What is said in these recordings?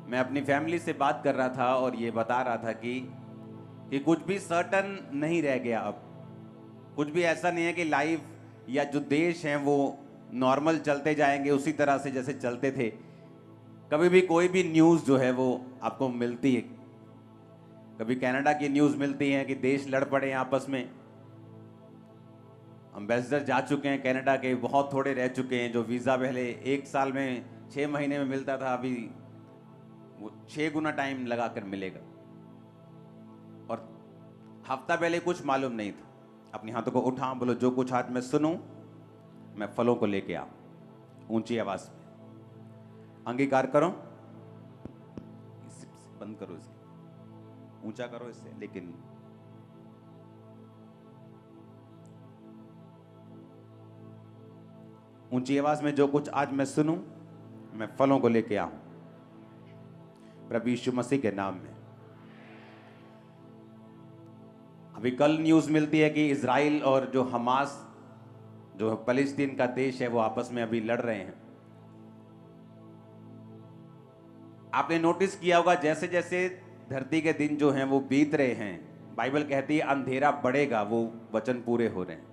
मैं अपनी फैमिली से बात कर रहा था और ये बता रहा था कि कुछ भी सर्टन नहीं रह गया अब। कुछ भी ऐसा नहीं है कि लाइफ या जो देश हैं वो नॉर्मल चलते जाएंगे उसी तरह से जैसे चलते थे। कभी भी कोई भी न्यूज़ जो है वो आपको मिलती है। कभी कनाडा की न्यूज़ मिलती है कि देश लड़ पड़े आपस में। एम्बेसडर जा चुके हैं कनाडा के, बहुत थोड़े रह चुके हैं। जो वीज़ा पहले 1 साल में 6 महीने में मिलता था, अभी वो 6 गुना टाइम लगा कर मिलेगा। और हफ्ता पहले कुछ मालूम नहीं था। अपने हाथों को उठा, बोलो जो कुछ आज मैं सुनूं मैं फलों को लेके आऊं। ऊंची आवाज में अंगीकार करो, बंद करो, इसे ऊंचा करो इससे, लेकिन ऊंची आवाज में जो कुछ आज मैं सुनूं मैं फलों को लेके आऊं प्रभु यीशु मसीह के नाम में। अभी कल न्यूज मिलती है कि इजराइल और जो हमास, जो फलस्तीन का देश है, वो आपस में अभी लड़ रहे हैं। आपने नोटिस किया होगा जैसे जैसे धरती के दिन जो हैं वो बीत रहे हैं, बाइबल कहती है अंधेरा बढ़ेगा। वो वचन पूरे हो रहे हैं।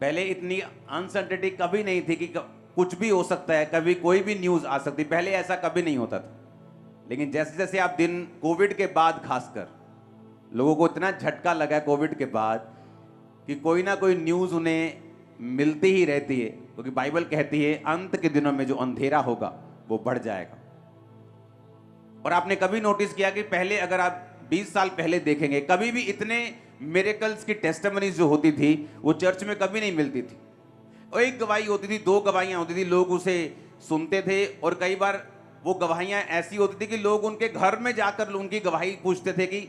पहले इतनी अनसर्टेनिटी कभी नहीं थी कि कुछ भी हो सकता है, कभी कोई भी न्यूज आ सकती। पहले ऐसा कभी नहीं होता था। लेकिन जैसे जैसे आप दिन, कोविड के बाद खासकर लोगों को इतना झटका लगा कोविड के बाद कि कोई ना कोई न्यूज उन्हें मिलती ही रहती है, क्योंकि बाइबल कहती है अंत के दिनों में जो अंधेरा होगा वो बढ़ जाएगा। और आपने कभी नोटिस किया कि पहले अगर आप 20 साल पहले देखेंगे, कभी भी इतने मिरेकल्स की टेस्टिमनीज जो होती थी वो चर्च में कभी नहीं मिलती थी। और एक गवाही होती थी, 2 गवाहियां होती थी, लोग उसे सुनते थे। और कई बार वो गवाहियां ऐसी होती थी कि लोग उनके घर में जाकर उनकी गवाही पूछते थे कि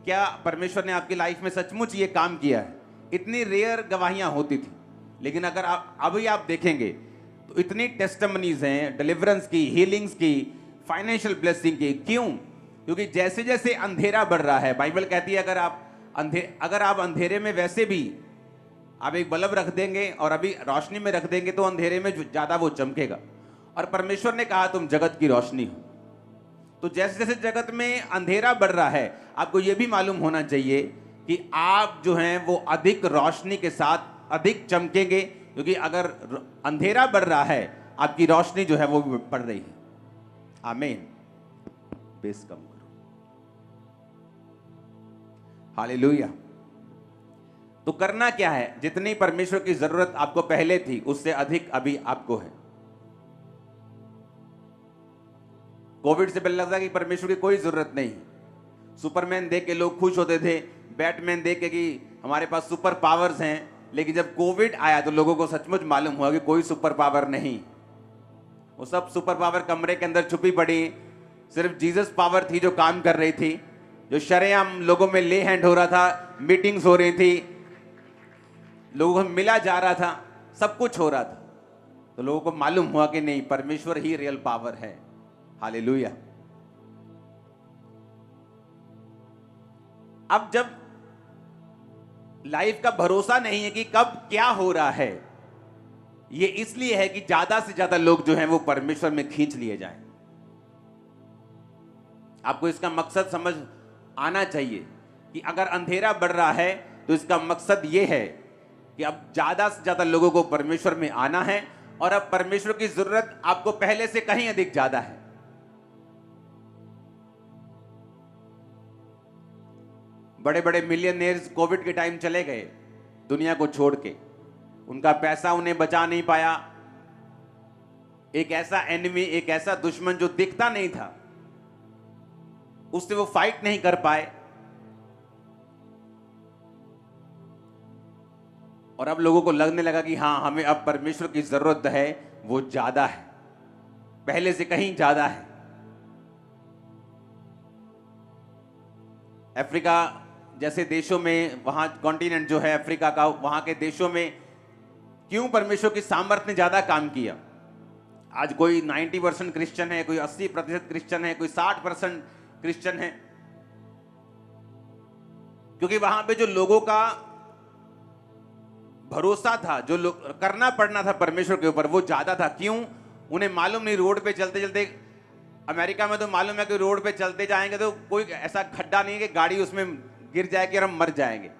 क्या परमेश्वर ने आपकी लाइफ में सचमुच ये काम किया है। इतनी रेयर गवाहियां होती थी। लेकिन अगर अभी आप देखेंगे तो इतनी टेस्टिमनीज हैं, डिलीवरेंस की, हीलिंग्स की, फाइनेंशियल ब्लेसिंग की। क्यों? क्योंकि जैसे जैसे अंधेरा बढ़ रहा है, बाइबल कहती है अगर आप अंधेरे में वैसे भी आप एक बल्ब रख देंगे और अभी रोशनी में रख देंगे तो अंधेरे में ज्यादा वो चमकेगा। और परमेश्वर ने कहा तुम जगत की रोशनी हो। तो जैसे जैसे जगत में अंधेरा बढ़ रहा है, आपको यह भी मालूम होना चाहिए कि आप जो हैं वो अधिक रोशनी के साथ अधिक चमकेंगे। क्योंकि अगर अंधेरा बढ़ रहा है, आपकी रोशनी जो है वो बढ़ रही है। आमीन। बेस कम करो। हालेलुया। तो करना क्या है? जितनी परमेश्वर की जरूरत आपको पहले थी उससे अधिक अभी आपको है। कोविड से पहले लगता कि परमेश्वर की कोई जरूरत नहीं। सुपरमैन देख के लोग खुश होते थे, बैटमैन देख के कि हमारे पास सुपर पावर्स हैं। लेकिन जब कोविड आया तो लोगों को सचमुच मालूम हुआ कि कोई सुपर पावर नहीं। वो सब सुपर पावर कमरे के अंदर छुपी पड़ी। सिर्फ जीसस पावर थी जो काम कर रही थी, जो शरेआम लोगों में ले हैंड हो रहा था, मीटिंग्स हो रही थी, लोगों को मिला जा रहा था, सब कुछ हो रहा था। तो लोगों को मालूम हुआ कि नहीं, परमेश्वर ही रियल पावर है। हालेलुया। अब जब लाइफ का भरोसा नहीं है कि कब क्या हो रहा है, ये इसलिए है कि ज्यादा से ज्यादा लोग जो हैं वो परमेश्वर में खींच लिए जाएं। आपको इसका मकसद समझ आना चाहिए कि अगर अंधेरा बढ़ रहा है तो इसका मकसद ये है कि अब ज्यादा से ज्यादा लोगों को परमेश्वर में आना है। और अब परमेश्वर की जरूरत आपको पहले से कहीं अधिक ज्यादा है। बड़े बड़े मिलियनेयर्स कोविड के टाइम चले गए दुनिया को छोड़ के। उनका पैसा उन्हें बचा नहीं पाया। एक ऐसा एनिमी, एक ऐसा दुश्मन जो दिखता नहीं था, उससे वो फाइट नहीं कर पाए। और अब लोगों को लगने लगा कि हां, हमें अब परमेश्वर की जरूरत है, वो ज्यादा है, पहले से कहीं ज्यादा है। अफ्रीका जैसे देशों में, वहां कॉन्टिनेंट जो है अफ्रीका का, वहां के देशों में क्यों परमेश्वर की सामर्थ ने ज्यादा काम किया? आज कोई 90% क्रिश्चियन है, कोई 80% क्रिश्चियन है, कोई 60% क्रिश्चियन है। क्योंकि वहां पे जो लोगों का भरोसा था, जो करना पड़ना था परमेश्वर के ऊपर, वो ज्यादा था। क्यों? उन्हें मालूम नहीं रोड पे चलते चलते, अमेरिका में तो मालूम है कि रोड पे चलते जाएंगे तो कोई ऐसा खड्डा नहीं है कि गाड़ी उसमें गिर जाएगी और हम मर जाएंगे।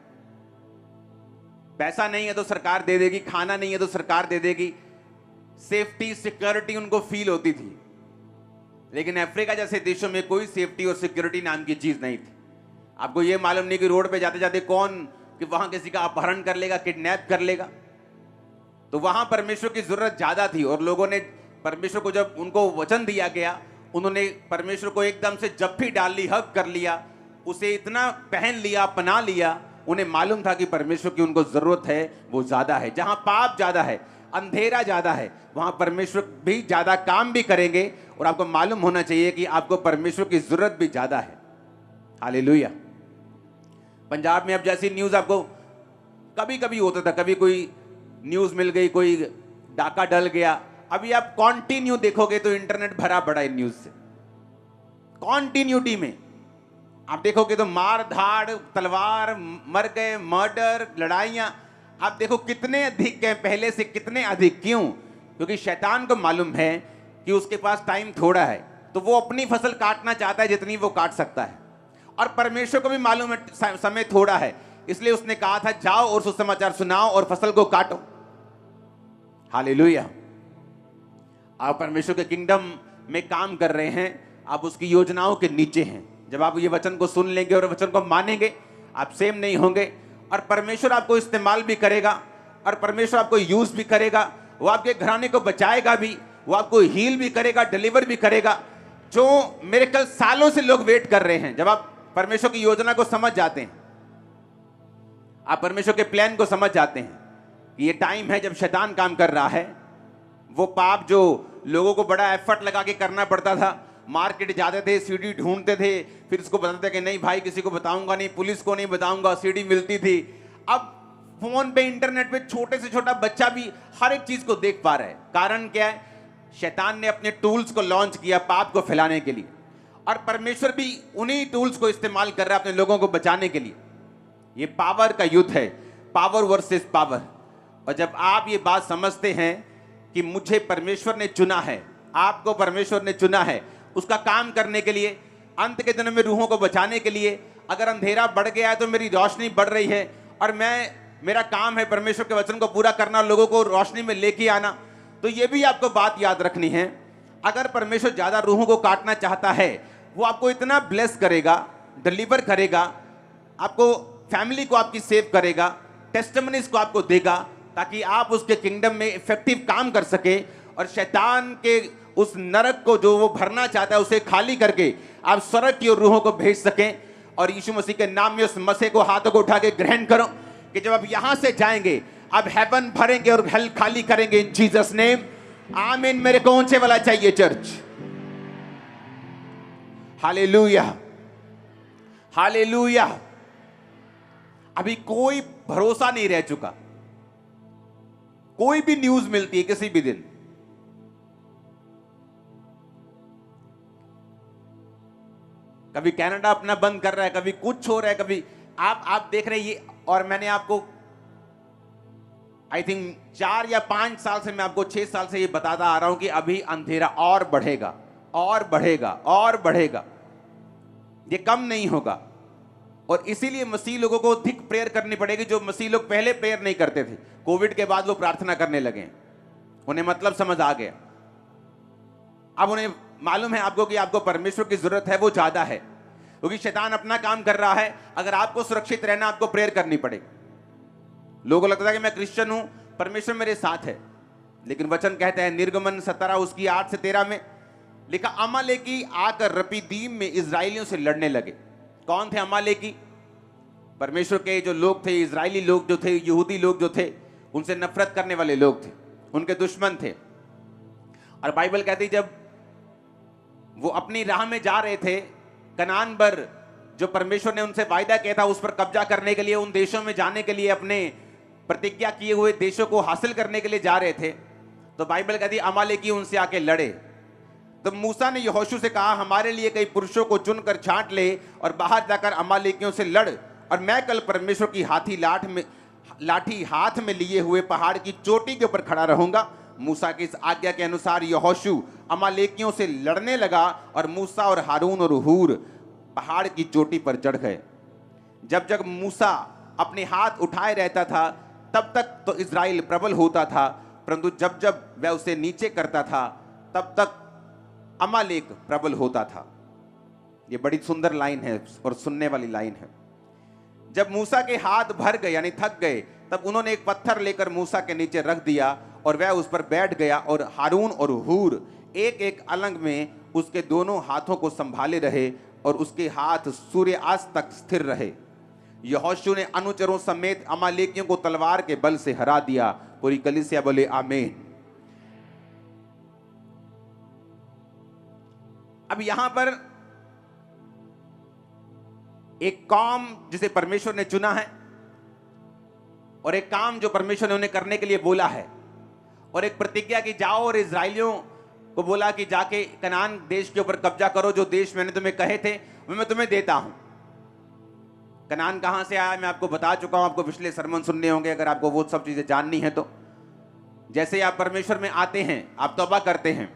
पैसा नहीं है तो सरकार दे देगी, खाना नहीं है तो सरकार दे देगी, सेफ्टी सिक्योरिटी उनको फील होती थी। लेकिन अफ्रीका जैसे देशों में कोई सेफ्टी और सिक्योरिटी नाम की चीज नहीं थी। आपको यह मालूम नहीं कि रोड पे जाते जाते कौन कि वहां किसी का अपहरण कर लेगा, किडनैप कर लेगा। तो वहां परमेश्वर की जरूरत ज्यादा थी और लोगों ने परमेश्वर को, जब उनको वचन दिया गया, उन्होंने परमेश्वर को एकदम से जप्फी डाल ली, हक कर लिया, उसे इतना पहन लिया, अपना लिया। उन्हें मालूम था कि परमेश्वर की उनको जरूरत है वो ज्यादा है। जहां पाप ज्यादा है, अंधेरा ज्यादा है, वहां परमेश्वर भी ज्यादा काम भी करेंगे। और आपको मालूम होना चाहिए कि आपको परमेश्वर की जरूरत भी ज्यादा है। हालेलुया। पंजाब में अब जैसी न्यूज आपको कभी कभी होता था, कभी कोई न्यूज मिल गई, कोई डाका डल गया। अभी आप कॉन्टिन्यू देखोगे तो इंटरनेट भरा पड़ा है न्यूज से। कॉन्टिन्यूटी में आप देखोगे तो मार धाड़, तलवार, मर गए, मर्डर, लड़ाइयां आप देखो कितने अधिक हैं, पहले से कितने अधिक। क्यों? क्योंकि शैतान को मालूम है कि उसके पास टाइम थोड़ा है, तो वो अपनी फसल काटना चाहता है जितनी वो काट सकता है। और परमेश्वर को भी मालूम है समय थोड़ा है, इसलिए उसने कहा था जाओ और सुसमाचार सुनाओ और फसल को काटो। हालेलुया। आप परमेश्वर के किंगडम में काम कर रहे हैं, आप उसकी योजनाओं के नीचे हैं। जब आप ये वचन को सुन लेंगे और वचन को मानेंगे, आप सेम नहीं होंगे और परमेश्वर आपको इस्तेमाल भी करेगा और परमेश्वर आपको यूज भी करेगा। वो आपके घराने को बचाएगा भी, वो आपको हील भी करेगा, डिलीवर भी करेगा। जो मेरे कल सालों से लोग वेट कर रहे हैं, जब आप परमेश्वर की योजना को समझ जाते हैं, आप परमेश्वर के प्लान को समझ जाते हैं कि ये टाइम है जब शैतान काम कर रहा है। वो पाप जो लोगों को बड़ा एफर्ट लगा के करना पड़ता था, मार्केट जाते थे, सीडी ढूंढते थे, फिर उसको बताते थे कि नहीं भाई किसी को बताऊंगा नहीं, पुलिस को नहीं बताऊंगा, सीडी मिलती थी। अब फोन पे, इंटरनेट पे छोटे से छोटा बच्चा भी हर एक चीज को देख पा रहा है। कारण क्या है? शैतान ने अपने टूल्स को लॉन्च किया पाप को फैलाने के लिए, और परमेश्वर भी उन्हीं टूल्स को इस्तेमाल कर रहा है अपने लोगों को बचाने के लिए। ये पावर का युद्ध है, पावर वर्सेस पावर। और जब आप ये बात समझते हैं कि मुझे परमेश्वर ने चुना है, आपको परमेश्वर ने चुना है उसका काम करने के लिए, अंत के दिनों में रूहों को बचाने के लिए। अगर अंधेरा बढ़ गया है तो मेरी रोशनी बढ़ रही है, और मेरा काम है परमेश्वर के वचन को पूरा करना, लोगों को रोशनी में लेके आना। तो ये भी आपको बात याद रखनी है, अगर परमेश्वर ज्यादा रूहों को काटना चाहता है, वो आपको इतना ब्लेस करेगा, डिलीवर करेगा, आपको फैमिली को आपकी सेव करेगा, टेस्टिमनीज को आपको देगा, ताकि आप उसके किंगडम में इफेक्टिव काम कर सके और शैतान के उस नरक को जो वो भरना चाहता है उसे खाली करके आप स्वर्ग की ओर रूहों को भेज सकें। और यीशु मसीह के नाम में उस मसीह को हाथों को उठा के ग्रहण करो कि जब आप यहां से जाएंगे आप हेवन भरेंगे और हेल खाली करेंगे इन जीसस नेम। आमीन। मेरे को ऊंचे वाला चाहिए चर्च। Hallelujah, hallelujah. अभी कोई भरोसा नहीं रह चुका। कोई भी न्यूज मिलती है किसी भी दिन, कभी कनाडा अपना बंद कर रहा है, कभी कुछ हो रहा है, कभी आप देख रहे हैं ये। और मैंने आपको आई थिंक 4 या 5 साल से, मैं आपको 6 साल से ये बताता आ रहा हूं कि अभी अंधेरा और बढ़ेगा और बढ़ेगा और बढ़ेगा, ये कम नहीं होगा। और इसीलिए मसीह लोगों को अधिक प्रेयर करनी पड़ेगी। जो मसीह लोग पहले प्रेयर नहीं करते थे, कोविड के बाद वो प्रार्थना करने लगे, उन्हें मतलब समझ आ गया। अब उन्हें मालूम है आपको कि आपको परमेश्वर की जरूरत है, वो ज्यादा है, क्योंकि शैतान अपना काम कर रहा है। अगर आपको सुरक्षित रहना, आपको प्रेयर करनी पड़ेगी। लोगों को लगता है कि मैं क्रिश्चियन हूं, परमेश्वर मेरे साथ है, लेकिन वचन कहते हैं निर्गमन 17 उसकी 8 से 13 में लिखा, अमालेकी आकर रपीदीम में इजराइलियों से लड़ने लगे। कौन थे अमालेकी? परमेश्वर के जो लोग थे, इजरायली लोग जो थे, यहूदी लोग जो थे, उनसे नफरत करने वाले लोग थे, उनके दुश्मन थे। और बाइबल कहती जब वो अपनी राह में जा रहे थे, कनान पर जो परमेश्वर ने उनसे वायदा किया था उस पर कब्जा करने के लिए, उन देशों में जाने के लिए, अपने प्रतिज्ञा किए हुए देशों को हासिल करने के लिए जा रहे थे, तो बाइबल कहती अमालेकी उनसे आके लड़े। तो मूसा ने यहोशू से कहा, हमारे लिए कई पुरुषों को चुनकर छांट ले और बाहर जाकर अमालेकियों से लड़, और मैं कल परमेश्वर की लाठी हाथ में लिए हुए पहाड़ की चोटी के ऊपर खड़ा रहूंगा। मूसा की इस आज्ञा के अनुसार यहोशू अमालेकियों से लड़ने लगा और मूसा और हारून और हूर पहाड़ की चोटी पर चढ़ गए। जब जब मूसा अपने हाथ उठाए रहता था तब तक तो इज़राइल प्रबल होता था, परंतु जब जब वह उसे नीचे करता था तब तक अमालेक प्रबल होता था। ये बड़ी सुंदर लाइन है और सुनने वाली लाइन है। जब मूसा के हाथ भर गए यानी थक गए, तब उन्होंने एक पत्थर लेकर मूसा के नीचे रख दिया और वह उस पर बैठ गया, और हारून और हूर एक एक अलंग में उसके दोनों हाथों को संभाले रहे और उसके हाथ सूर्यास्त तक स्थिर रहे। यहोशू ने अनुचरों समेत अमालेकियों को तलवार के बल से हरा दिया। पूरी कलीसिया बोले आमीन। अब यहां पर एक काम जिसे परमेश्वर ने चुना है और एक काम जो परमेश्वर ने उन्हें करने के लिए बोला है, और एक प्रतिज्ञा की जाओ और इजराइलियों को बोला कि जाके कनान देश के ऊपर कब्जा करो, जो देश मैंने तुम्हें कहे थे वो मैं तुम्हें देता हूं। कनान कहां से आया मैं आपको बता चुका हूं, आपको पिछले सरमन सुनने होंगे अगर आपको वो सब चीजें जाननी है तो। जैसे ही आप परमेश्वर में आते हैं, आप तौबा करते हैं,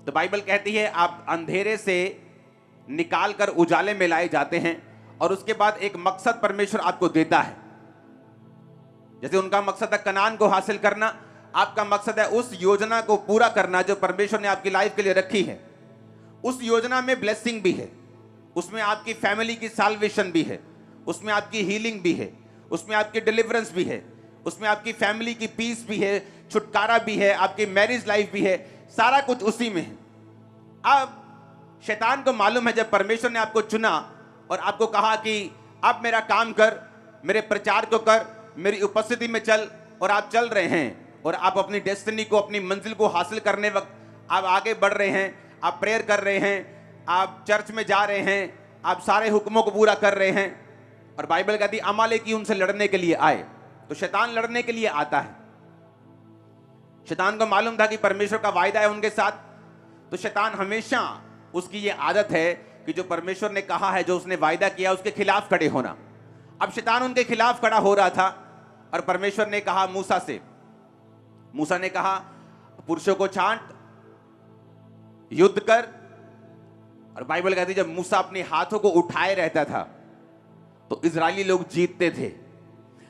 तो बाइबल कहती है आप अंधेरे से निकाल कर उजाले में लाए जाते हैं, और उसके बाद एक मकसद परमेश्वर आपको देता है। जैसे उनका मकसद है कनान को हासिल करना, आपका मकसद है उस योजना को पूरा करना जो परमेश्वर ने आपकी लाइफ के लिए रखी है। उस योजना में ब्लेसिंग भी है, उसमें आपकी फैमिली की साल्वेशन भी है, उसमें आपकी हीलिंग भी है, उसमें आपकी डिलीवरेंस भी है, उसमें आपकी फैमिली की पीस भी है, छुटकारा भी है, आपकी मैरिज लाइफ भी है, सारा कुछ उसी में है। अब शैतान को मालूम है जब परमेश्वर ने आपको चुना और आपको कहा कि अब मेरा काम कर, मेरे प्रचार को कर, मेरी उपस्थिति में चल, और आप चल रहे हैं और आप अपनी डेस्टिनी को, अपनी मंजिल को हासिल करने वक्त आप आगे बढ़ रहे हैं, आप प्रेयर कर रहे हैं, आप चर्च में जा रहे हैं, आप सारे हुक्मों को पूरा कर रहे हैं, और बाइबल कहती है अमालेकी उनसे लड़ने के लिए आए। तो शैतान लड़ने के लिए आता है। शैतान को मालूम था कि परमेश्वर का वायदा है उनके साथ, तो शैतान हमेशा उसकी ये आदत है कि जो परमेश्वर ने कहा है, जो उसने वायदा किया, उसके खिलाफ खड़े होना। अब शैतान उनके खिलाफ खड़ा हो रहा था और परमेश्वर ने कहा मूसा से, मूसा ने कहा पुरुषों को छांट, युद्ध कर। और बाइबल कहती है जब मूसा अपने हाथों को उठाए रहता था तो इजरायली लोग जीतते थे।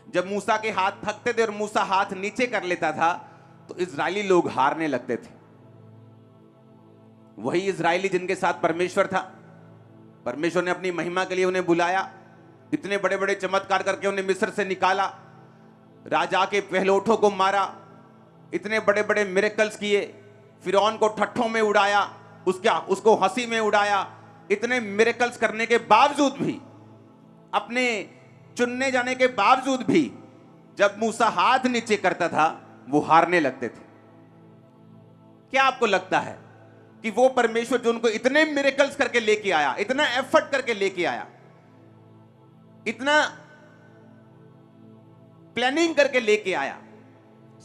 जब मूसा के हाथ थकते थे और मूसा हाथ नीचे कर लेता था तो इजरायली लोग हारने लगते थे। वही इजरायली जिनके साथ परमेश्वर था, परमेश्वर ने अपनी महिमा के लिए उन्हें बुलाया, इतने बड़े बड़े चमत्कार करके उन्हें मिस्र से निकाला, राजा के पहलोठों को मारा, इतने बड़े बड़े मिरेकल्स किए, फिरौन को ठट्ठों में उड़ाया, उसको हंसी में उड़ाया। इतने मिरेकल्स करने के बावजूद भी, अपने चुनने जाने के बावजूद भी, जब मूसा हाथ नीचे करता था वो हारने लगते थे। क्या आपको लगता है कि वो परमेश्वर जो उनको इतने मिरेकल्स करके लेके आया, इतना एफर्ट करके लेके आया, इतना प्लानिंग करके लेके आया,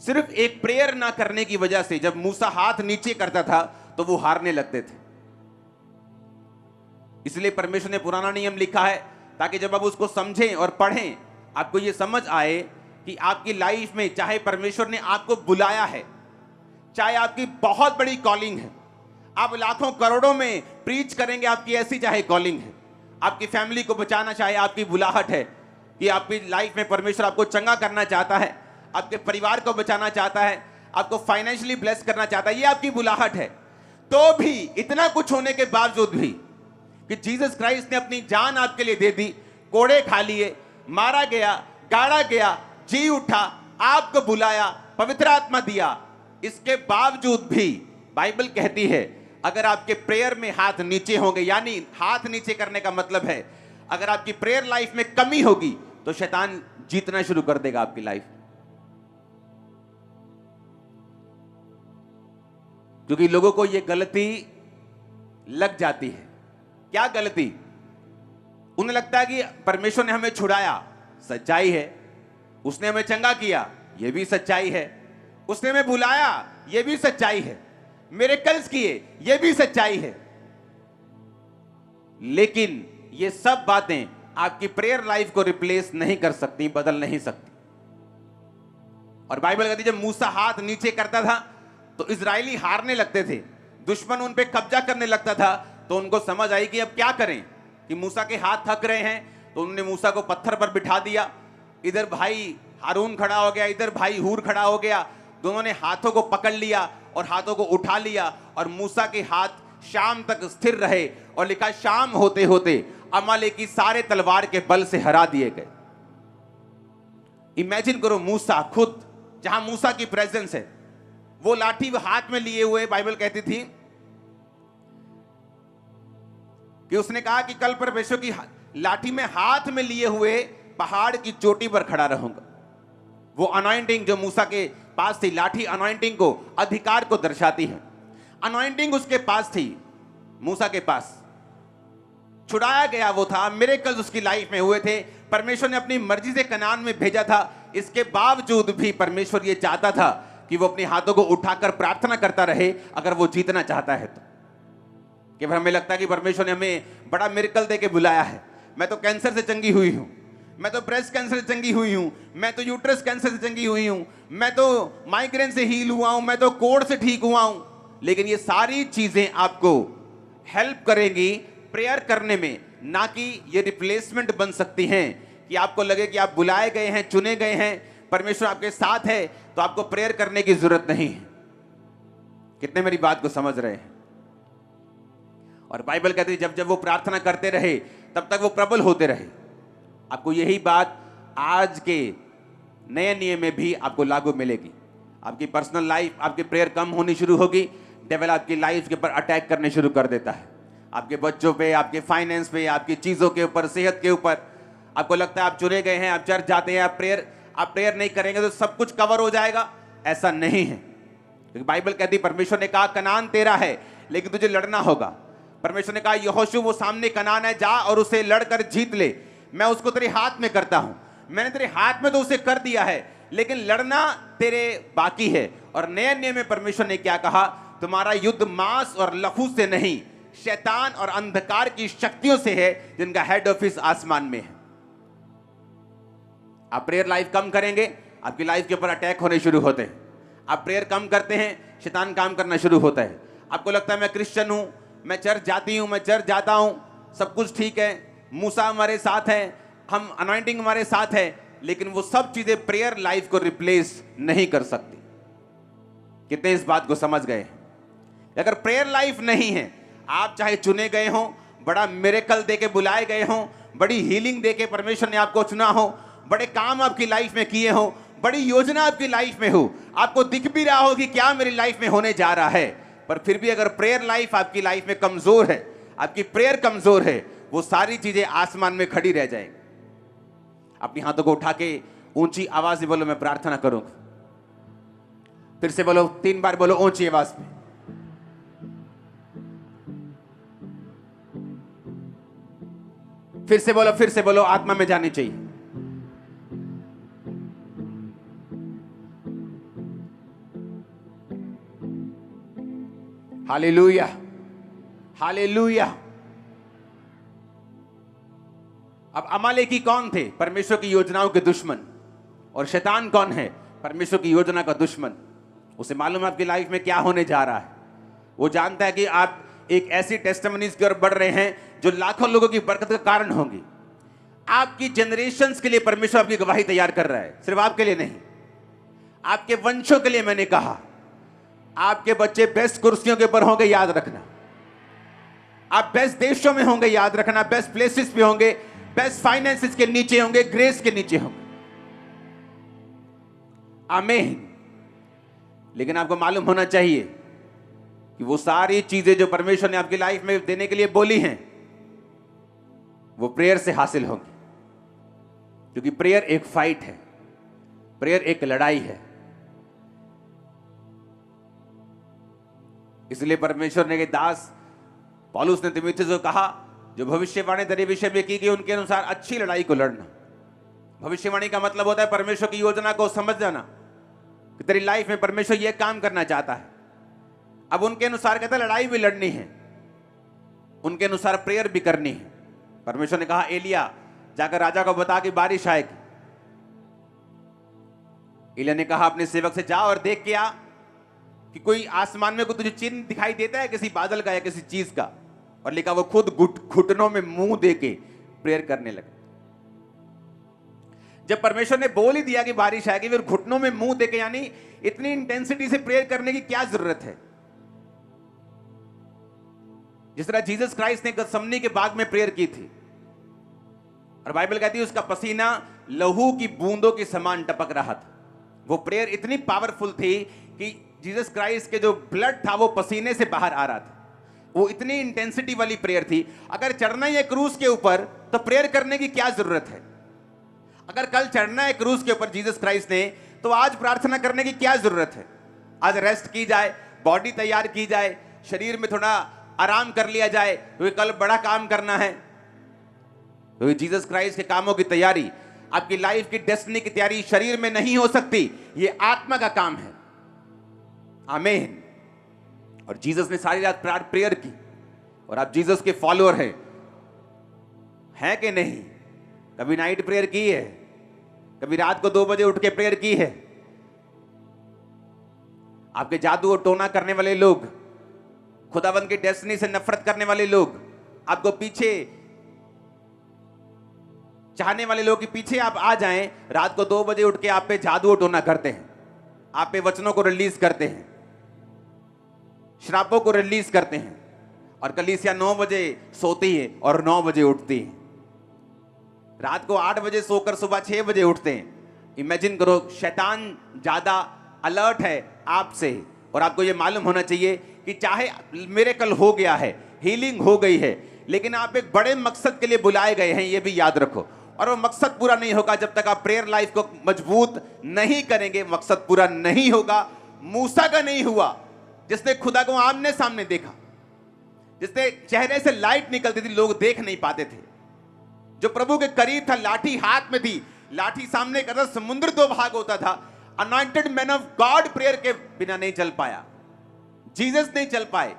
सिर्फ एक प्रेयर ना करने की वजह से जब मूसा हाथ नीचे करता था तो वो हारने लगते थे? इसलिए परमेश्वर ने पुराना नियम लिखा है ताकि जब आप उसको समझें और पढ़ें, आपको ये समझ आए कि आपकी लाइफ में चाहे परमेश्वर ने आपको बुलाया है, चाहे आपकी बहुत बड़ी कॉलिंग है, आप लाखों करोड़ों में प्रीच करेंगे, आपकी ऐसी चाहे कॉलिंग है, आपकी फैमिली को बचाना चाहे आपकी बुलाहट है, कि आपकी लाइफ में परमेश्वर आपको चंगा करना चाहता है, आपके परिवार को बचाना चाहता है, आपको फाइनेंशियली ब्लेस करना चाहता है, ये आपकी बुलाहट है। तो भी इतना कुछ होने के बावजूद भी कि जीसस क्राइस्ट ने अपनी जान आपके लिए दे दी, कोड़े खा लिए, मारा गया, गाड़ा गया, जी उठा, आपको बुलाया, पवित्र आत्मा दिया, इसके बावजूद भी बाइबल कहती है अगर आपके प्रेयर में हाथ नीचे होंगे, यानी हाथ नीचे करने का मतलब है अगर आपकी प्रेयर लाइफ में कमी होगी तो शैतान जीतना शुरू कर देगा आपकी लाइफ। क्योंकि लोगों को यह गलती लग जाती है। क्या गलती? उन्हें लगता है कि परमेश्वर ने हमें छुड़ाया, सच्चाई है, उसने हमें चंगा किया, यह भी सच्चाई है, उसने हमें बुलाया, यह भी सच्चाई है, मिरेकल्स किए, यह भी सच्चाई है। लेकिन ये सब बातें आपकी प्रेयर लाइफ को रिप्लेस नहीं कर सकती, बदल नहीं सकती। और बाइबल कहती है जब मूसा हाथ नीचे करता था तो इजरायली हारने लगते थे, दुश्मन उन पे कब्जा करने लगता था। तो उनको समझ आई कि अब क्या करें, कि मूसा के हाथ थक रहे हैं। तो उन्होंने मूसा को पत्थर पर बिठा दिया, इधर भाई हारून खड़ा हो गया, इधर भाई हूर खड़ा हो गया। दोनों ने हाथों को पकड़ लिया और हाथों को उठा लिया और मूसा के हाथ शाम तक स्थिर रहे। और लिखा शाम होते होते अमालेकी सारे तलवार के बल से हरा दिए गए। इमेजिन करो, मूसा खुद, जहां मूसा की प्रेजेंस है, वो लाठी वो हाथ में लिए हुए, बाइबल कहती थी कि उसने कहा कि कल परमेश्वर की लाठी में हाथ में लिए हुए पहाड़ की चोटी पर खड़ा रहूंगा। वो अनॉइंटिंग जो मूसा के पास थी, लाठी अनॉइंटिंग को, अधिकार को दर्शाती है। अनॉइंटिंग उसके पास थी, मूसा के पास छुड़ाया गया वो था, मिरेकल्स उसकी लाइफ में हुए थे, परमेश्वर ने अपनी मर्जी से कनान में भेजा था। इसके बावजूद भी परमेश्वर ये चाहता था कि वो अपने हाथों को उठाकर प्रार्थना करता रहे, अगर वो जीतना चाहता है तो। कि हमें लगता है कि परमेश्वर ने हमें बड़ा मिरेकल देके बुलाया है, मैं तो कैंसर से चंगी हुई हूं, मैं तो ब्रेस्ट कैंसर से चंगी हुई हूं, मैं तो यूट्रस कैंसर से चंगी हुई हूं, मैं तो माइग्रेन से हील हुआ हूं, मैं तो कोढ़ से ठीक हुआ हूं। लेकिन ये सारी चीजें आपको हेल्प करेंगी प्रेयर करने में, ना कि ये रिप्लेसमेंट बन सकती हैं कि आपको लगे कि आप बुलाए गए हैं, चुने गए हैं, परमेश्वर आपके साथ है तो आपको प्रेयर करने की जरूरत नहीं है। कितने मेरी बात को समझ रहे हैं? और बाइबल कहती है जब जब वो प्रार्थना करते रहे तब तक वो प्रबल होते रहे। आपको यही बात आज के नए नियम में भी आपको लागू मिलेगी। आपकी पर्सनल लाइफ, आपकी प्रेयर कम होनी शुरू होगी, डेविल आपकी लाइफ के ऊपर अटैक करने शुरू कर देता है, आपके बच्चों पे, आपके फाइनेंस पे, आपकी चीजों के ऊपर, सेहत के ऊपर। आपको लगता है आप चुने गए हैं, आप चर्च जाते हैं, आप प्रेयर नहीं करेंगे तो सब कुछ कवर हो जाएगा। ऐसा नहीं है, क्योंकि बाइबल कहती, परमेश्वर ने कहा कनान तेरा है लेकिन तुझे लड़ना होगा। परमेश्वर ने कहा यहोशू वो सामने कनान है, जा और उसे लड़कर जीत ले, मैं उसको तेरे हाथ में करता हूं। मैंने तेरे हाथ में तो उसे कर दिया है, लेकिन लड़ना तेरे बाकी है। और नए नियम में परमेश्वर ने क्या कहा, तुम्हारा युद्ध मांस और लहू से नहीं, शैतान और अंधकार की शक्तियों से है, जिनका हेड ऑफिस आसमान में है। आप प्रेयर लाइफ कम करेंगे, आपकी लाइफ के ऊपर अटैक होने शुरू होते हैं। आप प्रेयर कम करते हैं, शैतान काम करना शुरू होता है। आपको लगता है मैं क्रिश्चियन हूं, मैं चर्च जाती हूं, मैं चर्च जाता हूं, सब कुछ ठीक है, मूसा हमारे साथ है, हम अनॉइंटिंग हमारे साथ है, लेकिन वो सब चीजें प्रेयर लाइफ को रिप्लेस नहीं कर सकती। कितने इस बात को समझ गए? अगर प्रेयर लाइफ नहीं है, आप चाहे चुने गए हो, बड़ा मिरेकल देके बुलाए गए हो, बड़ी हीलिंग देके परमेश्वर ने आपको चुना हो, बड़े काम आपकी लाइफ में किए हो, बड़ी योजना आपकी लाइफ में हो, आपको दिख भी रहा हो कि क्या मेरी लाइफ में होने जा रहा है, पर फिर भी अगर प्रेयर लाइफ आपकी लाइफ में कमजोर है, आपकी प्रेयर कमजोर है, वो सारी चीजें आसमान में खड़ी रह जाएंगी। अपनी हाथों को उठा के ऊंची आवाज से बोलो मैं प्रार्थना करूंगा। फिर से बोलो, 3 बार बोलो ऊंची आवाज में। फिर से बोलो, आत्मा में जानी चाहिए। Hallelujah, hallelujah. अब अमालेकी कौन थे? परमेश्वर की योजनाओं के दुश्मन। और शैतान कौन है? परमेश्वर की योजना का दुश्मन। उसे मालूम है आपकी लाइफ में क्या होने जा रहा है। वो जानता है कि आप एक ऐसी टेस्टिमनीज की ओर बढ़ रहे हैं जो लाखों लोगों की बरकत का कारण होंगी। आपकी जनरेशंस के लिए परमेश्वर आपकी गवाही तैयार कर रहा है, सिर्फ आपके लिए नहीं, आपके वंशों के लिए। मैंने कहा आपके बच्चे बेस्ट कुर्सियों के ऊपर होंगे, याद रखना। आप बेस्ट देशों में होंगे, याद रखना। बेस्ट प्लेसेस पे होंगे, बेस्ट फाइनेंसेस के नीचे होंगे, ग्रेस के नीचे होंगे। आमीन। लेकिन आपको मालूम होना चाहिए कि वो सारी चीजें जो परमेश्वर ने आपकी लाइफ में देने के लिए बोली हैं, वो प्रेयर से हासिल होंगी। क्योंकि प्रेयर एक फाइट है, प्रेयर एक लड़ाई है। इसलिए परमेश्वर ने के दास पौलुस ने तीमुथियुस को कहा, जो भविष्यवाणी तेरे विषय में की गई उनके अनुसार अच्छी लड़ाई को लड़ना। भविष्यवाणी का मतलब होता है परमेश्वर की योजना को समझ जाना कि तेरी लाइफ में परमेश्वर यह काम करना चाहता है। अब उनके अनुसार कहता है लड़ाई भी लड़नी है, उनके अनुसार प्रेयर भी करनी है। परमेश्वर ने कहा एलिया जाकर राजा को बता कि बारिश आएगी। एलिय्याह ने कहा अपने सेवक से, जा और देख के आ कि कोई आसमान में कोई तुझे चिन्ह दिखाई देता है किसी बादल का या किसी चीज का। और लिखा वो खुद घुटनों में मुंह देके प्रेयर करने लगे। जब परमेश्वर ने बोल ही दिया कि बारिश आएगी, फिर घुटनों में मुंह देके, यानी इतनी इंटेंसिटी से प्रेयर करने की क्या जरूरत है? जिस तरह जीसस क्राइस्ट ने गethsemane के बाग में प्रेयर की थी, और बाइबल कहती है उसका पसीना लहू की बूंदों के समान टपक रहा था। वो प्रेयर इतनी पावरफुल थी कि जीसस क्राइस्ट के जो ब्लड था वो पसीने से बाहर आ रहा था। वो इतनी इंटेंसिटी वाली प्रेयर थी। अगर चढ़ना ही है क्रूस के ऊपर तो प्रेयर करने की क्या जरूरत है? अगर कल चढ़ना है क्रूस के ऊपर जीसस क्राइस्ट ने, तो आज प्रार्थना करने की क्या जरूरत है? आज रेस्ट की जाए, बॉडी तैयार की जाए, शरीर में थोड़ा आराम कर लिया जाए, क्योंकि कल बड़ा काम करना है। क्योंकि जीसस क्राइस्ट के कामों की तैयारी, आपकी लाइफ की डेस्टिनी की तैयारी शरीर में नहीं हो सकती, ये आत्मा का काम है। आमीन। और जीसस ने सारी रात प्रेयर की, और आप जीसस के फॉलोअर हैं कि नहीं? कभी नाइट प्रेयर की है? कभी रात को 2 बजे उठ के प्रेयर की है? आपके जादू और टोना करने वाले लोग, खुदावंद की डेस्टिनी से नफरत करने वाले लोग, आपको पीछे चाहने वाले लोग के पीछे आप आ जाएं, रात को 2 बजे उठ के आप पे जादू और टोना करते हैं, आप पे वचनों को रिलीज करते हैं, श्रापों को रिलीज करते हैं, और कलीसिया 9 बजे सोती है और 9 बजे उठती है। रात को 8 बजे सोकर सुबह 6 बजे उठते हैं। इमेजिन करो, शैतान ज्यादा अलर्ट है आपसे। और आपको यह मालूम होना चाहिए कि चाहे मिरेकल हो गया है, हीलिंग हो गई है, लेकिन आप एक बड़े मकसद के लिए बुलाए गए हैं, यह भी याद रखो। और वो मकसद पूरा नहीं होगा जब तक आप प्रेयर लाइफ को मजबूत नहीं करेंगे। मकसद पूरा नहीं होगा। मूसा का नहीं हुआ, जिसने खुदा को आमने सामने देखा, जिसने चेहरे से लाइट निकलती थी, लोग देख नहीं पाते थे। जो प्रभु के करीब था, लाठी हाथ में थी, लाठी सामने करता, समुद्र 2 भाग होता था। Anointed man of God prayer के बिना नहीं चल पाया। जीसस नहीं चल पाए।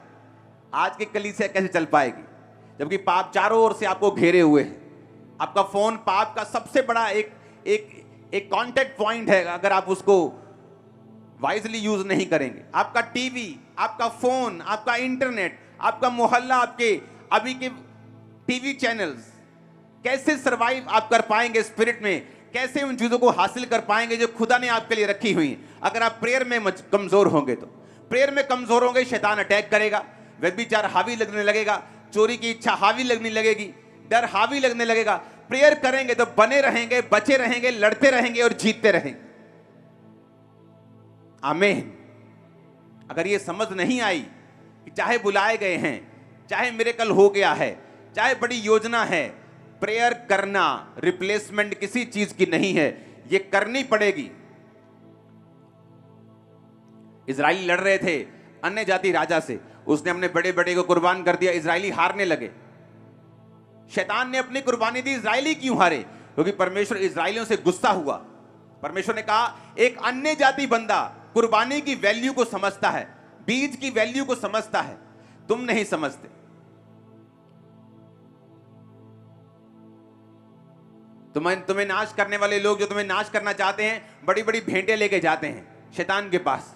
आज की कलीसिया कैसे चल पाएगी जबकि पाप चारों ओर से आपको घेरे हुए हैं? आपका फोन पाप का सबसे बड़ा एक कांटेक्ट पॉइंट है। अगर आप उसको वाइजली यूज नहीं करेंगे, आपका टीवी, आपका फोन, आपका इंटरनेट, आपका मोहल्ला, आपके अभी के टीवी चैनल्स, कैसे सरवाइव आप कर पाएंगे स्पिरिट में? कैसे उन चीजों को हासिल कर पाएंगे जो खुदा ने आपके लिए रखी हुई? अगर आप प्रेयर में कमजोर होंगे तो प्रेयर में कमजोर होंगे, शैतान अटैक करेगा, व्यभिचार हावी लगने लगेगा, चोरी की इच्छा हावी लगने लगेगी, डर हावी लगने लगेगा। प्रेयर करेंगे तो बने रहेंगे, बचे रहेंगे, लड़ते रहेंगे और जीतते रहेंगे। आमीन। अगर ये समझ नहीं आई कि चाहे बुलाए गए हैं, चाहे मिरेकल हो गया है, चाहे बड़ी योजना है, प्रेयर करना रिप्लेसमेंट किसी चीज की नहीं है, ये करनी पड़ेगी। इजराइली लड़ रहे थे अन्य जाति राजा से, उसने अपने बड़े बड़े को कुर्बान कर दिया, इजराइली हारने लगे। शैतान ने अपनी कुर्बानी दी, इजराइली क्यों हारे? क्योंकि परमेश्वर इजराइलियों से गुस्सा हुआ। परमेश्वर ने कहा एक अन्य जाति बंदा कुर्बानी की वैल्यू को समझता है, बीज की वैल्यू को समझता है, तुम नहीं समझते। तुम्हें नाश करने वाले लोग जो तुम्हें नाश करना चाहते हैं, बड़ी बड़ी भेंटें लेके जाते हैं शैतान के पास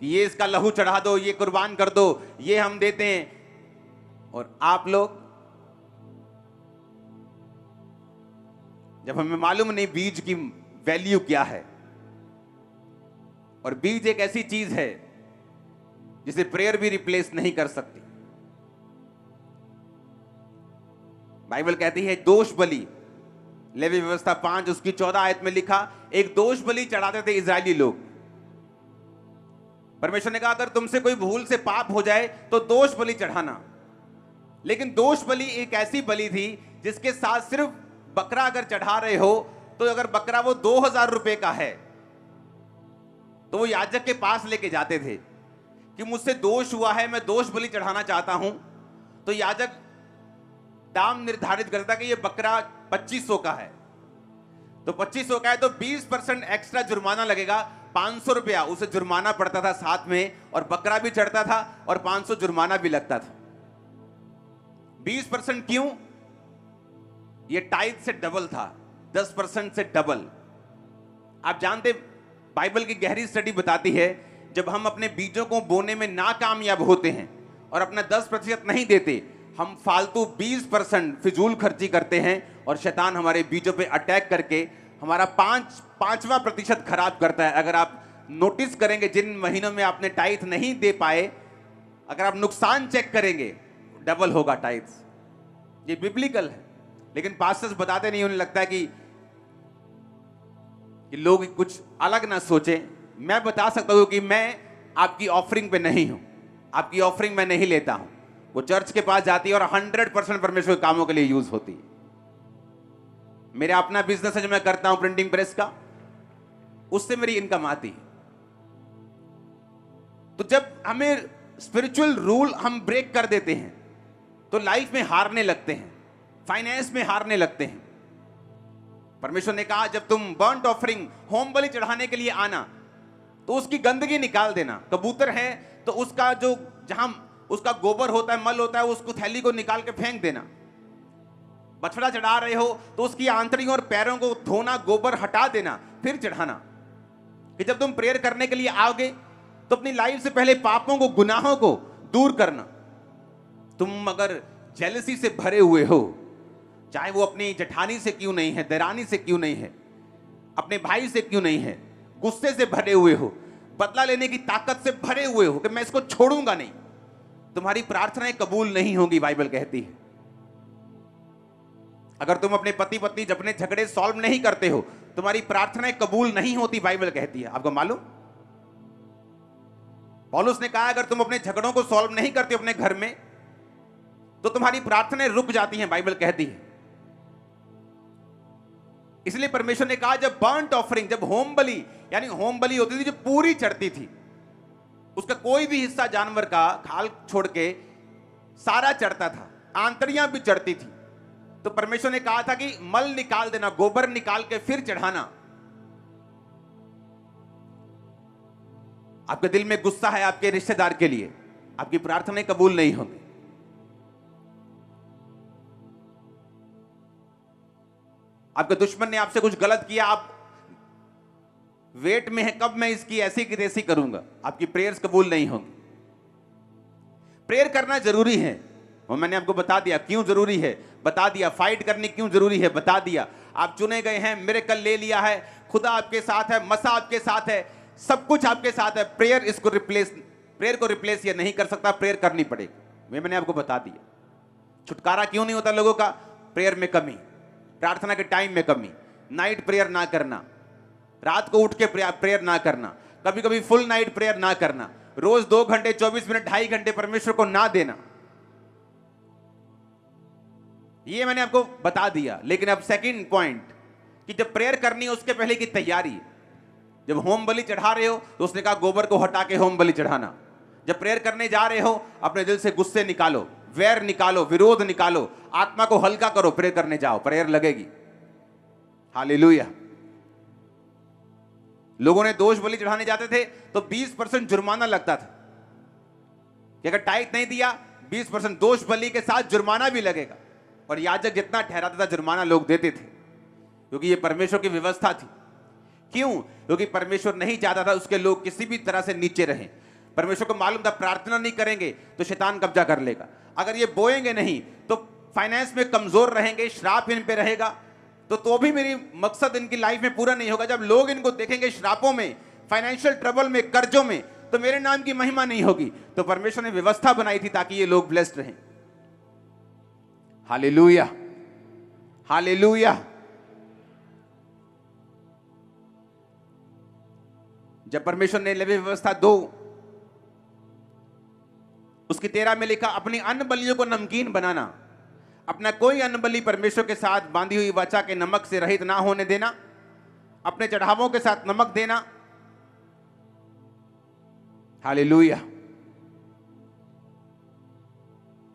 कि ये इसका लहू चढ़ा दो, ये कुर्बान कर दो, ये हम देते हैं। और आप लोग, जब हमें मालूम नहीं बीज की वैल्यू क्या है, और बीज एक ऐसी चीज है जिसे प्रेयर भी रिप्लेस नहीं कर सकती। बाइबल कहती है दोष बलि, लेवी व्यवस्था 5 उसकी 14 आयत में लिखा, एक दोष बलि चढ़ाते थे इजरायली लोग। परमेश्वर ने कहा अगर तुमसे कोई भूल से पाप हो जाए तो दोष बलि चढ़ाना। लेकिन दोष बलि एक ऐसी बलि थी जिसके साथ सिर्फ बकरा अगर चढ़ा रहे हो, तो अगर बकरा वो 2000 रुपए का है तो वो याजक के पास लेके जाते थे कि मुझसे दोष हुआ है, मैं दोष बलि चढ़ाना चाहता हूं। तो याजक दाम निर्धारित करता कि ये बकरा 2500 का है, तो 2500 का है तो 20% एक्स्ट्रा जुर्माना लगेगा, 500 रुपया उसे जुर्माना पड़ता था साथ में, और बकरा भी चढ़ता था और 500 जुर्माना भी लगता था। 20% क्यों? ये टाइप से डबल था, 10% से डबल। आप जानते, बाइबल की गहरी स्टडी बताती है, जब हम अपने बीजों को बोने में नाकामयाब होते हैं और अपना 10% नहीं देते, हम फालतू 20% फिजूल खर्ची करते हैं और शैतान हमारे बीजों पे अटैक करके हमारा 5वां प्रतिशत खराब करता है। अगर आप नोटिस करेंगे, जिन महीनों में आपने टाइथ नहीं दे पाए, अगर आप नुकसान चेक करेंगे, डबल होगा टाइथ्स। ये बिब्लिकल है, लेकिन पास्टर्स बताते नहीं। उन्हें लगता है कि लोग कुछ अलग ना सोचें। मैं बता सकता हूं कि मैं आपकी ऑफरिंग पे नहीं हूं, आपकी ऑफरिंग मैं नहीं लेता हूं। वो चर्च के पास जाती है और 100% परमेश्वर के कामों के लिए यूज होती है। मेरा अपना बिजनेस है जो मैं करता हूं, प्रिंटिंग प्रेस का, उससे मेरी इनकम आती है। तो जब हमें स्पिरिचुअल रूल हम ब्रेक कर देते हैं तो लाइफ में हारने लगते हैं, फाइनेंस में हारने लगते हैं। परमेश्वर ने कहा, जब तुम बर्न्ट ऑफरिंग, होम बलि चढ़ाने के लिए आना, तो उसकी गंदगी निकाल देना। कबूतर है तो उसका जो जहां उसका गोबर होता है, मल होता है, उसको थैली को निकाल के फेंक देना। बछड़ा चढ़ा रहे हो तो उसकी आंतड़ियों और पैरों को धोना, गोबर हटा देना, फिर चढ़ाना। कि जब तुम प्रेयर करने के लिए आओगे तो अपनी लाइफ से पहले पापों को, गुनाहों को दूर करना। तुम अगर जेलसी से भरे हुए हो, चाहे वो अपनी जेठानी से क्यों नहीं है, देरानी से क्यों नहीं है, अपने भाई से क्यों नहीं है, गुस्से से भरे हुए हो, बदला लेने की ताकत से भरे हुए हो कि मैं इसको छोड़ूंगा नहीं, तुम्हारी प्रार्थनाएं कबूल नहीं होंगी, बाइबल कहती है। अगर तुम अपने पति पत्नी अपने झगड़े सॉल्व नहीं करते हो, तुम्हारी प्रार्थनाएं कबूल नहीं होती, बाइबल कहती है। आपको मालूम, पौलुस ने कहा, अगर तुम अपने झगड़ों को सॉल्व नहीं करते अपने घर में, तो तुम्हारी प्रार्थनाएं रुक जाती हैं, बाइबल कहती है। इसलिए परमेश्वर ने कहा, जब बर्न्ट ऑफरिंग, जब होम बलि, यानी होम बलि होती थी जो पूरी चढ़ती थी, उसका कोई भी हिस्सा जानवर का खाल छोड़ के सारा चढ़ता था, आंतड़ियां भी चढ़ती थी, तो परमेश्वर ने कहा था कि मल निकाल देना, गोबर निकाल के फिर चढ़ाना। आपके दिल में गुस्सा है आपके रिश्तेदार के लिए, आपकी प्रार्थनाएं कबूल नहीं होंगी। आपके दुश्मन ने आपसे कुछ गलत किया, आप वेट में है, कब मैं इसकी ऐसी की तैसी करूंगा, आपकी प्रेयर्स कबूल नहीं होंगी। प्रेयर करना जरूरी है, और मैंने आपको बता दिया क्यों जरूरी है, बता दिया फाइट करनी क्यों जरूरी है, बता दिया। आप चुने गए हैं, मिरेकल ले लिया है, खुदा आपके साथ है, मसा आपके साथ है, सब कुछ आपके साथ है। प्रेयर इसको रिप्लेस, प्रेयर को रिप्लेस ये नहीं कर सकता, प्रेयर करनी पड़ेगी। मैंने आपको बता दिया। छुटकारा क्यों नहीं होता लोगों का? प्रेयर में कमी, प्रार्थना के टाइम में कमी, नाइट प्रेयर ना करना, रात को उठ के प्रेयर ना करना, कभी कभी फुल नाइट प्रेयर ना करना, रोज 2 घंटे 24 मिनट 2.5 घंटे परमेश्वर को ना देना। ये मैंने आपको बता दिया। लेकिन अब सेकंड पॉइंट, कि जब प्रेयर करनी है उसके पहले की तैयारी। जब होम बलि चढ़ा रहे हो तो उसने कहा गोबर को हटा के होम बलि चढ़ाना। जब प्रेयर करने जा रहे हो अपने दिल से गुस्से निकालो, वैर निकालो, विरोध निकालो, आत्मा को हल्का करो, प्रेयर करने जाओ, प्रेयर लगेगी। हालेलुया। लोगों ने दोष बलि चढ़ाने जाते थे तो 20% जुर्माना लगता था कि अगर टाइट नहीं दिया 20% दोष बलि के साथ जुर्माना भी लगेगा, और याजक जितना ठहराता था जुर्माना लोग देते थे, क्योंकि ये परमेश्वर की व्यवस्था थी। क्यों? क्योंकि परमेश्वर नहीं चाहता था उसके लोग किसी भी तरह से नीचे रहें। परमेश्वर को मालूम था प्रार्थना नहीं करेंगे तो शैतान कब्जा कर लेगा, अगर ये बोएंगे नहीं तो फाइनेंस में कमजोर रहेंगे, श्राप इन पे रहेगा, तो भी मेरी मकसद इनकी लाइफ में पूरा नहीं होगा। जब लोग इनको देखेंगे श्रापों में, फाइनेंशियल ट्रबल में, कर्जों में, तो मेरे नाम की महिमा नहीं होगी। तो परमेश्वर ने व्यवस्था बनाई थी ताकि ये लोग ब्लेस्ड रहें। Hallelujah, hallelujah. जब परमेश्वर ने लेवी व्यवस्था 2 उसकी 13 में लिखा, अपनी अन्न बलियों को नमकीन बनाना, अपना कोई अन्न बलि परमेश्वर के साथ बांधी हुई वाचा के नमक से रहित ना होने देना, अपने चढ़ावों के साथ नमक देना। हालेलुया।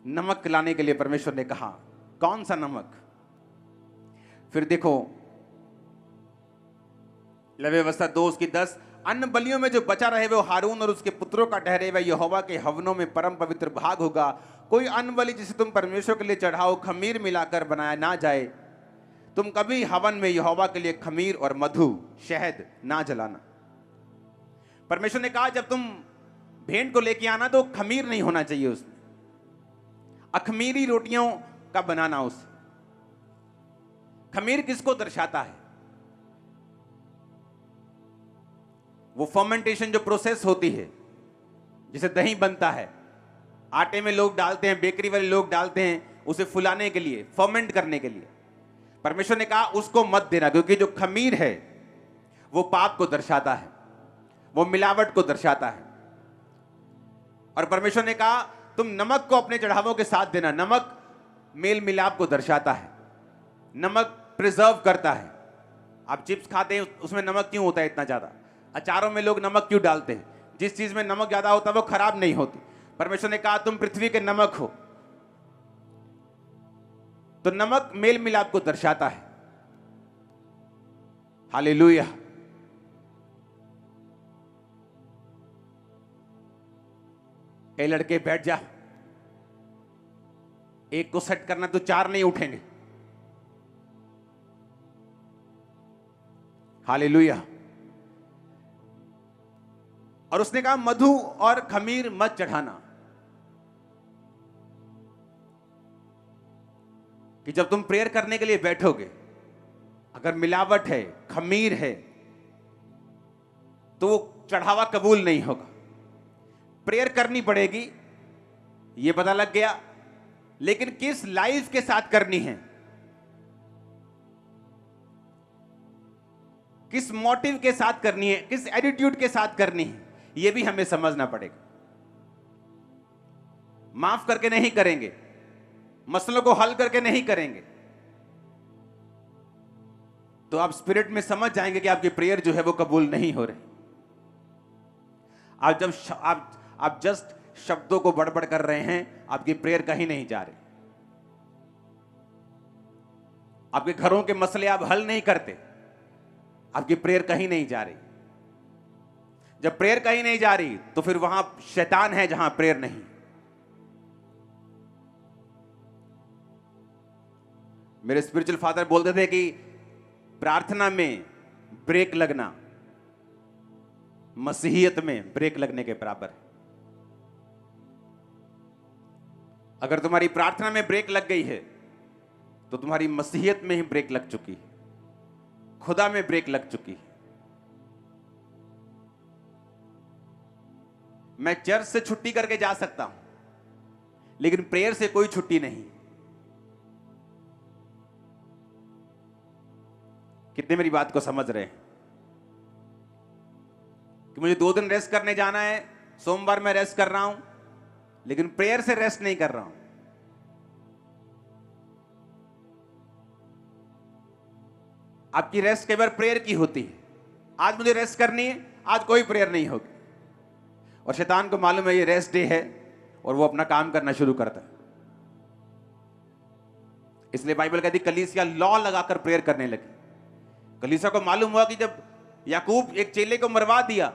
नमक लाने के लिए परमेश्वर ने कहा, कौन सा नमक? फिर देखो लेवी व्यवस्था 2 उसकी 10, अन्न बलियों में जो बचा रहे वो हारून और उसके पुत्रों का ठहरे, वह यहोवा के हवनों में परम पवित्र भाग होगा। कोई अन्न बलि जिसे तुम परमेश्वर के लिए चढ़ाओ खमीर मिलाकर बनाया ना जाए, तुम कभी हवन में यहोवा के लिए खमीर और मधु शहद ना जलाना। परमेश्वर ने कहा जब तुम भेंट को लेके आना तो खमीर नहीं होना चाहिए उसमें, अखमीरी रोटियों का बनाना। उस खमीर किसको दर्शाता है? वो फर्मेंटेशन जो प्रोसेस होती है, जिसे दही बनता है, आटे में लोग डालते हैं, बेकरी वाले लोग डालते हैं उसे फुलाने के लिए, फर्मेंट करने के लिए। परमेश्वर ने कहा उसको मत देना, क्योंकि जो खमीर है वो पाप को दर्शाता है, वो मिलावट को दर्शाता है। और परमेश्वर ने कहा तुम नमक को अपने चढ़ावों के साथ देना। नमक मेल मिलाप को दर्शाता है, नमक प्रिजर्व करता है। आप चिप्स खाते हैं उसमें नमक क्यों होता है इतना ज्यादा? अचारों में लोग नमक क्यों डालते हैं? जिस चीज में नमक ज्यादा होता है वो खराब नहीं होती। परमेश्वर ने कहा तुम पृथ्वी के नमक हो। तो नमक मेल मिलाप को दर्शाता है। हालेलुया। ए लड़के बैठ जा, एक को सेट करना तो चार नहीं उठेंगे। हालेलुया। और उसने कहा मधु और खमीर मत चढ़ाना, कि जब तुम प्रेयर करने के लिए बैठोगे अगर मिलावट है, खमीर है, तो वो चढ़ावा कबूल नहीं होगा। प्रेयर करनी पड़ेगी, ये पता लग गया, लेकिन किस लाइफ के साथ करनी है, किस मोटिव के साथ करनी है, किस एटीट्यूड के साथ करनी है, यह भी हमें समझना पड़ेगा। माफ करके नहीं करेंगे, मसलों को हल करके नहीं करेंगे, तो आप स्पिरिट में समझ जाएंगे कि आपकी प्रेयर जो है वो कबूल नहीं हो रही। आप जब आप जस्ट शब्दों को बड़बड़ कर रहे हैं, आपकी प्रेयर कहीं नहीं जा रही। आपके घरों के मसले आप हल नहीं करते, आपकी प्रेयर कहीं नहीं जा रही। जब प्रेयर कहीं नहीं जा रही तो फिर वहां शैतान है जहां प्रेयर नहीं। मेरे स्पिरिचुअल फादर बोलते थे कि प्रार्थना में ब्रेक लगना मसीहियत में ब्रेक लगने के बराबर है। अगर तुम्हारी प्रार्थना में ब्रेक लग गई है तो तुम्हारी मसीहियत में ही ब्रेक लग चुकी है, खुदा में ब्रेक लग चुकी है। मैं चर्च से छुट्टी करके जा सकता हूं, लेकिन प्रेयर से कोई छुट्टी नहीं। कितने मेरी बात को समझ रहे हैं? कि मुझे 2 दिन रेस्ट करने जाना है, सोमवार मैं रेस्ट कर रहा हूं, लेकिन प्रेयर से रेस्ट नहीं कर रहा हूं। आपकी रेस्ट कई बार प्रेयर की होती है। आज मुझे रेस्ट करनी है, आज कोई प्रेयर नहीं होगी, और शैतान को मालूम है ये रेस्ट डे है और वो अपना काम करना शुरू करता है। इसलिए बाइबल कहती कलीसिया लॉ लगाकर प्रेयर करने लगी। कलीसिया को मालूम हुआ कि जब याकूब एक चेले को मरवा दिया,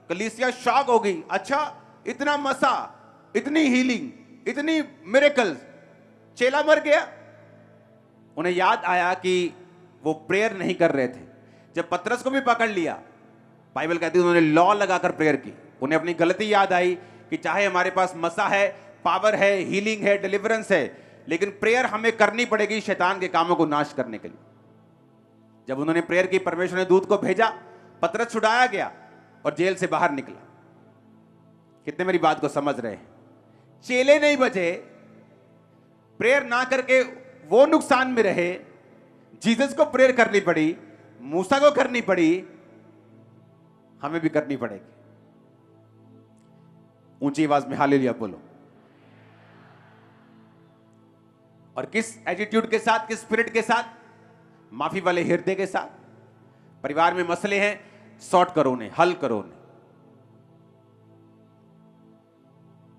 कलीसिया शॉक हो गई। अच्छा, इतना मसा, इतनी हीलिंग, इतनी मिरेकल्स, चेला मर गया। उन्हें याद आया कि वो प्रेयर नहीं कर रहे थे। जब पतरस को भी पकड़ लिया, बाइबल कहती है उन्होंने लॉ लगाकर प्रेयर की। उन्हें अपनी गलती याद आई कि चाहे हमारे पास मसा है, पावर है, हीलिंग है, डिलीवरेंस है, लेकिन प्रेयर हमें करनी पड़ेगी शैतान के कामों को नाश करने के लिए। जब उन्होंने प्रेयर की, परमेश्वर ने दूत को भेजा, पतरस छुड़ाया गया और जेल से बाहर निकला। कितने मेरी बात को समझ रहे हैं? चेले नहीं बचे, प्रेयर ना करके वो नुकसान में रहे। जीसस को प्रेयर करनी पड़ी, मूसा को करनी पड़ी, हमें भी करनी पड़ेगी। ऊंची आवाज में हालेलुया बोलो। और किस एटीट्यूड के साथ, किस स्पिरिट के साथ? माफी वाले हृदय के साथ। परिवार में मसले हैं, सॉर्ट करो उन्हें, हल करो उन्हें।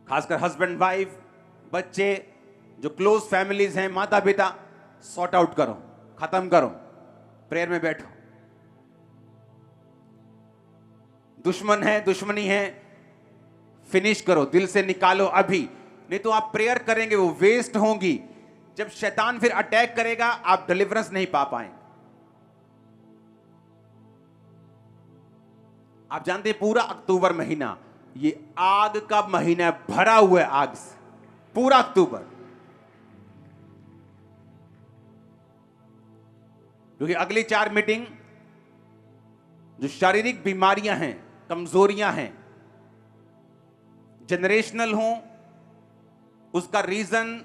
खासकर हस्बैंड वाइफ, बच्चे, जो क्लोज फैमिलीज हैं, माता पिता, सॉर्ट आउट करो, खत्म करो, प्रेयर में बैठो। दुश्मन है, दुश्मनी है, फिनिश करो, दिल से निकालो अभी, नहीं तो आप प्रेयर करेंगे वो वेस्ट होंगी। जब शैतान फिर अटैक करेगा, आप डिलीवरेंस नहीं पा पाएंगे। आप जानते हैं पूरा अक्टूबर महीना ये आग का महीना है, भरा हुआ है आग से, पूरा अक्टूबर। क्योंकि अगली 4 मीटिंग जो शारीरिक बीमारियां हैं, कमजोरियां हैं, जनरेशनल हो, उसका रीजन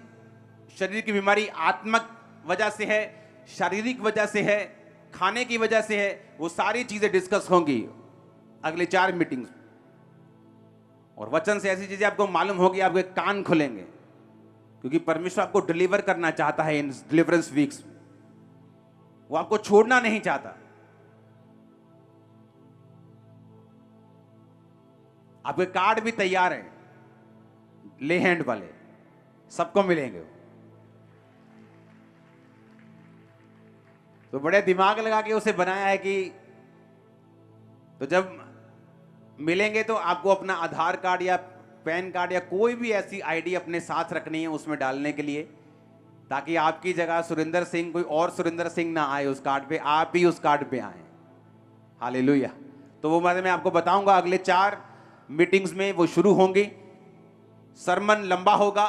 शरीर की बीमारी आत्मक वजह से है, शारीरिक वजह से है, खाने की वजह से है, वो सारी चीजें डिस्कस होंगी अगले 4 मीटिंग्स। और वचन से ऐसी चीजें आपको मालूम होगी, आपके कान खुलेंगे, क्योंकि परमेश्वर आपको डिलीवर करना चाहता है इन डिलीवरेंस वीक्स। वो आपको छोड़ना नहीं चाहता। आपके कार्ड भी तैयार हैं, ले हैंड वाले, सबको मिलेंगे। तो बड़े दिमाग लगा के उसे बनाया है कि तो जब मिलेंगे तो आपको अपना आधार कार्ड या पैन कार्ड या कोई भी ऐसी आईडी अपने साथ रखनी है उसमें डालने के लिए, ताकि आपकी जगह सुरेंद्र सिंह, कोई और सुरेंद्र सिंह ना आए उस कार्ड पे, आप ही उस कार्ड पे आए। हालेलुया। तो वो मैं आपको बताऊंगा अगले 4 मीटिंग्स में, वो शुरू होंगी। सरमन लंबा होगा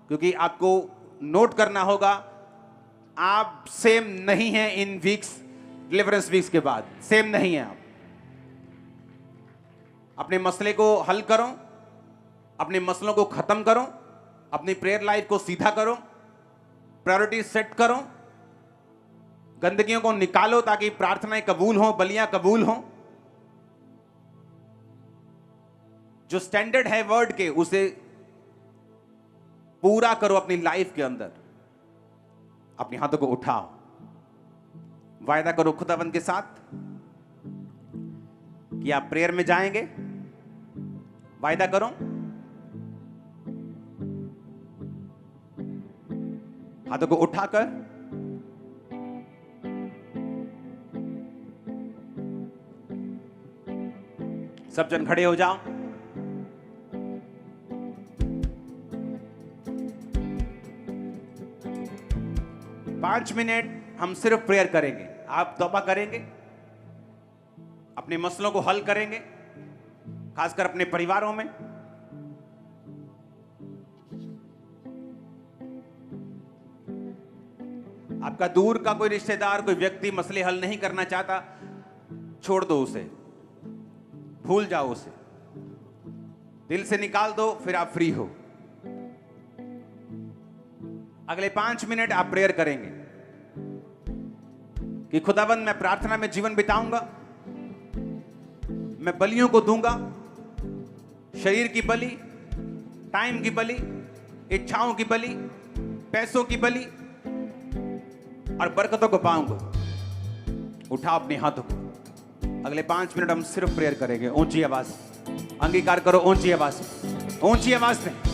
क्योंकि आपको नोट करना होगा, आप सेम नहीं हैं इन वीक्स, डिलीवरेंस वीक्स के बाद सेम नहीं है। आप अपने मसले को हल करो, अपने मसलों को खत्म करो, अपनी प्रेयर लाइफ को सीधा करो, प्रायोरिटी सेट करो, गंदगियों को निकालो ताकि प्रार्थनाएं कबूल हो, बलियां कबूल हो। जो स्टैंडर्ड है वर्ड के, उसे पूरा करो अपनी लाइफ के अंदर। अपने हाथों को उठाओ, वायदा करो खुदावंद के साथ कि आप प्रेयर में जाएंगे। वायदा करो, हाथों को उठाकर सब जन खड़े हो जाओ। पांच मिनट हम सिर्फ प्रेयर करेंगे। आप तौबा करेंगे, अपने मसलों को हल करेंगे, खासकर अपने परिवारों में। आपका दूर का कोई रिश्तेदार, कोई व्यक्ति मसले हल नहीं करना चाहता, छोड़ दो उसे, भूल जाओ उसे, दिल से निकाल दो, फिर आप फ्री हो। अगले 5 मिनट आप प्रेयर करेंगे कि खुदावंद मैं प्रार्थना में जीवन बिताऊंगा, मैं बलियों को दूंगा, शरीर की बलि, टाइम की बलि, इच्छाओं की बलि, पैसों की बलि, और बरकतों को पाऊंगा। उठाओ अपने हाथों को। अगले 5 मिनट हम सिर्फ प्रेयर करेंगे। ऊंची आवाज, अंगीकार करो, ऊंची आवाज, ऊंची आवाज में।